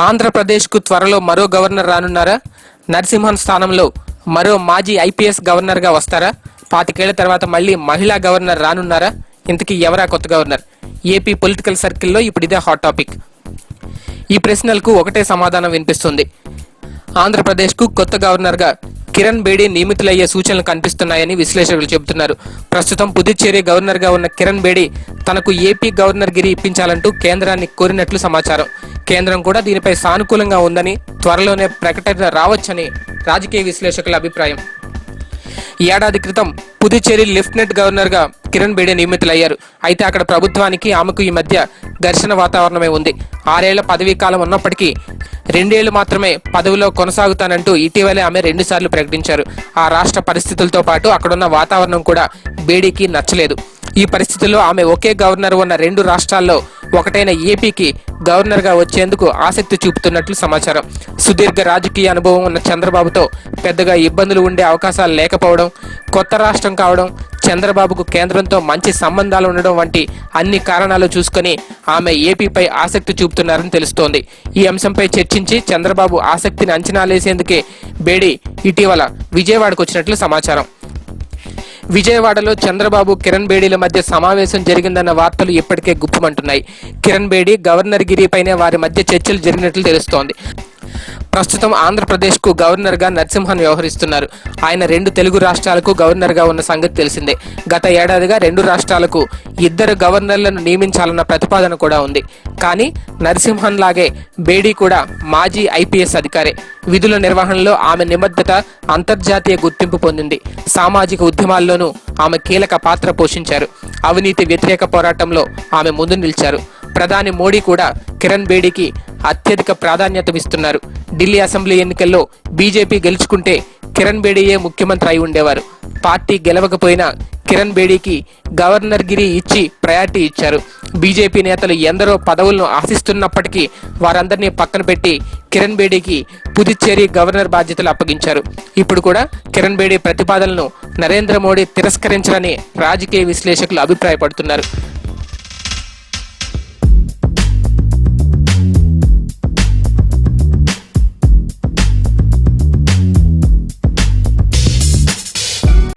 ఆంధ్రప్రదేశ్కు త్వరలో మరో గవర్నర్ రానున్నారా? నరసింహన్ స్థానంలో మరో మాజీ ఐపీఎస్ గవర్నర్గా వస్తారా? 25 ఏళ్ల తర్వాత మళ్ళీ మహిళా గవర్నర్ రానున్నారా? ఇంతకీ ఎవరా కొత్త గవర్నర్? ఏపీ పొలిటికల్ సర్కిల్లో ఇప్పుడు ఇదే హాట్ టాపిక్. ఈ ప్రశ్నలకు ఒకటే సమాధానం వినిపిస్తుంది. ఆంధ్రప్రదేశ్కు కొత్త గవర్నర్గా కిరణ్ బేడి నియమితులయ్యే సూచనలు కనిపిస్తున్నాయని విశ్లేషకులు చెబుతున్నారు. ప్రస్తుతం పుదుచ్చేరి గవర్నర్గా ఉన్న కిరణ్ బేడి తనకు ఏపీ గవర్నర్ గిరి ఇప్పించాలంటూ కేంద్రాన్ని కోరినట్లు సమాచారం. కేంద్రం కూడా దీనిపై సానుకూలంగా ఉందని, త్వరలోనే ప్రకటన రావచ్చని రాజకీయ విశ్లేషకుల అభిప్రాయం. ఏడాది క్రితం పుదుచ్చేరి లెఫ్టినెంట్ గవర్నర్గా కిరణ్ బేడి నియమితులయ్యారు. అయితే అక్కడ ప్రభుత్వానికి ఆమెకు ఈ మధ్య ఘర్షణ వాతావరణమే ఉంది. 6 ఏళ్ల పదవీ కాలం ఉన్నప్పటికీ 2 ఏళ్లు మాత్రమే పదవిలో కొనసాగుతానంటూ ఇటీవలే ఆమె 2 సార్లు ప్రకటించారు. ఆ రాష్ట్ర పరిస్థితులతో పాటు అక్కడున్న వాతావరణం కూడా బేడీకి నచ్చలేదు. ఈ పరిస్థితుల్లో ఆమె ఒకే గవర్నర్ ఉన్న 2 రాష్ట్రాల్లో ఒకటైన ఏపీకి గవర్నర్గా వచ్చేందుకు ఆసక్తి చూపుతున్నట్లు సమాచారం. సుదీర్ఘ రాజకీయ అనుభవం ఉన్న చంద్రబాబుతో పెద్దగా ఇబ్బందులు ఉండే అవకాశాలు లేకపోవడం, కొత్త రాష్ట్రం కావడం, చంద్రబాబుకు కేంద్రంతో మంచి సంబంధాలు ఉండడం వంటి అన్ని కారణాలు చూసుకొని ఆమె ఏపీపై ఆసక్తి చూపుతున్నారని తెలుస్తోంది. ఈ అంశంపై చర్చించి చంద్రబాబు ఆసక్తిని అంచనాలేసేందుకే బేడి ఇటీవల విజయవాడకు వచ్చినట్లు సమాచారం. విజయవాడలో చంద్రబాబు కిరణ్ బేడీల మధ్య సమావేశం జరిగిందన్న వార్తలు ఇప్పటికే గుప్పమంటున్నాయి. కిరణ్ బేడి గవర్నర్ గిరిపైనే వారి మధ్య చర్చలు జరిగినట్లు తెలుస్తోంది. ప్రస్తుతం ఆంధ్రప్రదేశ్కు గవర్నర్గా నరసింహన్ వ్యవహరిస్తున్నారు. ఆయన 2 తెలుగు రాష్ట్రాలకు గవర్నర్గా ఉన్న సంగతి తెలిసిందే. గత ఏడాదిగా 2 రాష్ట్రాలకు 2 గవర్నర్లను నియమించాలన్న ప్రతిపాదన కూడా ఉంది. కానీ నరసింహన్ లాగే బేడీ కూడా మాజీ ఐపీఎస్ అధికారే. విధుల నిర్వహణలో ఆమె నిబద్ధత అంతర్జాతీయ గుర్తింపు పొందింది. సామాజిక ఉద్యమాల్లోనూ ఆమె కీలక పాత్ర పోషించారు. అవినీతి వ్యతిరేక పోరాటంలో ఆమె ముందు నిలిచారు. ప్రధాని మోడీ కూడా కిరణ్ బేడీకి అత్యధిక ప్రాధాన్యతమిస్తున్నారు. ఢిల్లీ అసెంబ్లీ ఎన్నికల్లో బీజేపీ గెలుచుకుంటే కిరణ్ బేడీయే ముఖ్యమంత్రి అయి ఉండేవారు. పార్టీ గెలవకపోయినా కిరణ్ బేడీకి గవర్నర్ గిరి ఇచ్చి ప్రయారిటీ ఇచ్చారు. బీజేపీ నేతలు ఎందరో పదవులను ఆశిస్తున్నప్పటికీ వారందరినీ పక్కన పెట్టి కిరణ్ బేడీకి పుదుచ్చేరి గవర్నర్ బాధ్యతలు అప్పగించారు. ఇప్పుడు కూడా కిరణ్ బేడీ ప్రతిపాదనలను నరేంద్ర మోడీ తిరస్కరించారని రాజకీయ విశ్లేషకులు అభిప్రాయపడుతున్నారు.